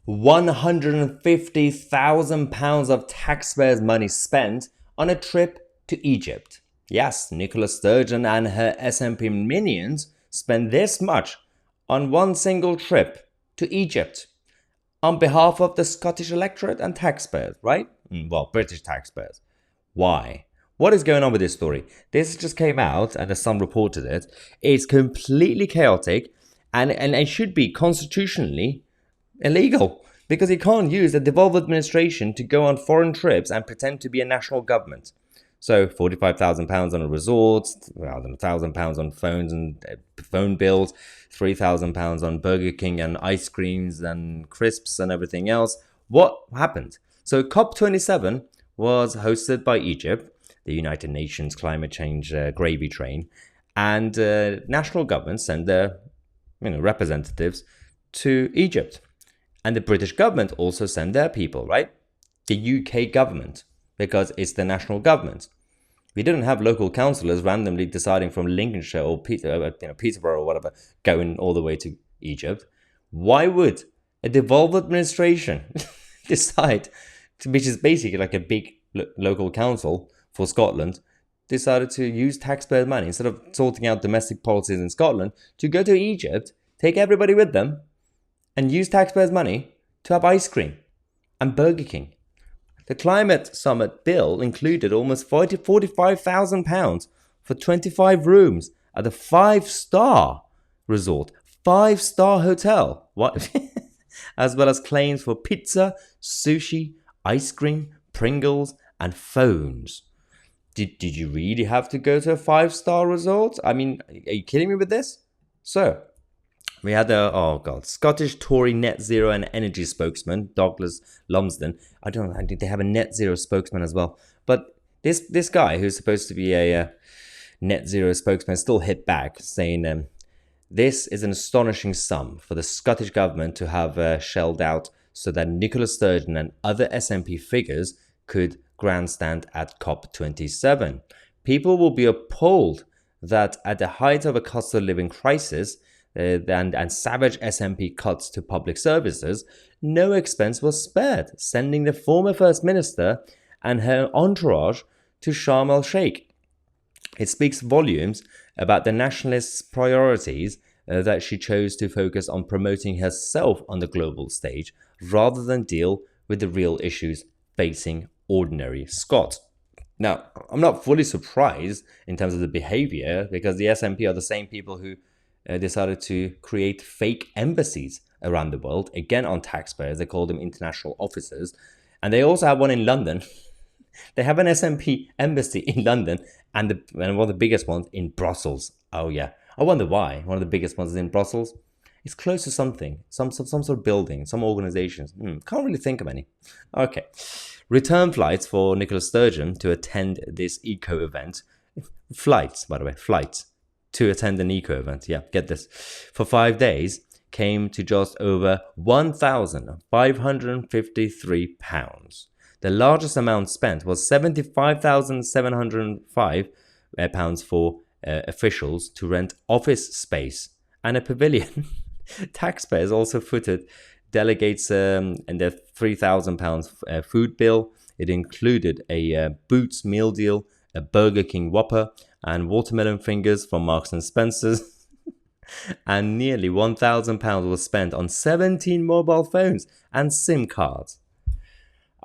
£150,000 of taxpayers' money spent on a trip to Egypt. Yes, Nicola Sturgeon and her SNP minions spent this much on one single trip to Egypt on behalf of the Scottish electorate and taxpayers, right? Well, British taxpayers. Why? What is going on with this story? This just came out and the Sun reported it. It's completely chaotic and it should be constitutionally illegal because you can't use the devolved administration to go on foreign trips and pretend to be a national government. So £45,000 on a resort, £1,000 on phones and phone bills, £3,000 on Burger King and ice creams and crisps and everything else. What happened? So COP27 was hosted by Egypt, the United Nations climate change gravy train, and national governments send their representatives to Egypt. And the British government also send their people, right? The UK government, because it's the national government. We didn't have local councillors randomly deciding from Lincolnshire or Peterborough or whatever, going all the way to Egypt. Why would a devolved administration decide, which is basically like a big local council for Scotland, decided to use taxpayer money instead of sorting out domestic policies in Scotland to go to Egypt, take everybody with them, and use taxpayers' money to have ice cream and Burger King. The climate summit bill included almost £45,000 for 25 rooms at a 5-star resort, 5-star hotel. What? As well as claims for pizza, sushi, ice cream, Pringles, and phones. Did you really have to go to a 5-star resort? I mean, are you kidding me with this? So, we had Scottish Tory net zero and energy spokesman, Douglas Lumsden. I don't know, did they have a net zero spokesman as well? But this guy who's supposed to be a net zero spokesman still hit back, saying this is an astonishing sum for the Scottish government to have shelled out so that Nicola Sturgeon and other SNP figures could grandstand at COP27. People will be appalled that at the height of a cost of living crisis, and savage SNP cuts to public services, no expense was spared, sending the former First Minister and her entourage to Sharm el-Sheikh. It speaks volumes about the nationalists' priorities that she chose to focus on promoting herself on the global stage rather than deal with the real issues facing ordinary Scots. Now, I'm not fully surprised in terms of the behavior because the SNP are the same people who decided to create fake embassies around the world, again on taxpayers. They call them international offices. And they also have one in London. They have an SNP embassy in London and one of the biggest ones in Brussels. Oh yeah, I wonder why one of the biggest ones is in Brussels. It's close to something, some sort of building, some organizations. Can't really think of any. Okay. Return flights for Nicola Sturgeon to attend this eco event. Flights, by the way, flights to attend an eco event. Yeah, get this. For 5 days, came to just over £1,553. The largest amount spent was £75,705 for officials to rent office space and a pavilion. Taxpayers also footed delegates and their £3,000 food bill. It included a Boots meal deal, a Burger King Whopper, and watermelon fingers from Marks and Spencer's. And nearly £1,000 was spent on 17 mobile phones and SIM cards.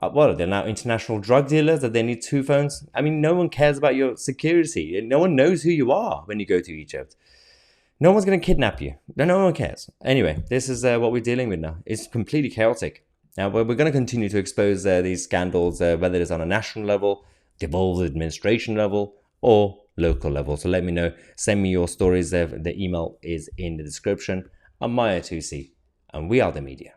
What are they now, international drug dealers that they need 2 phones? I mean, no one cares about your security. No one knows who you are when you go to Egypt. No one's going to kidnap you. No one cares. Anyway, this is what we're dealing with now. It's completely chaotic. Now, we're going to continue to expose these scandals, whether it's on a national level, devolved administration level, or local level. So let me know. Send me your stories. The email is in the description. I'm Mahyar Tousi, and we are the media.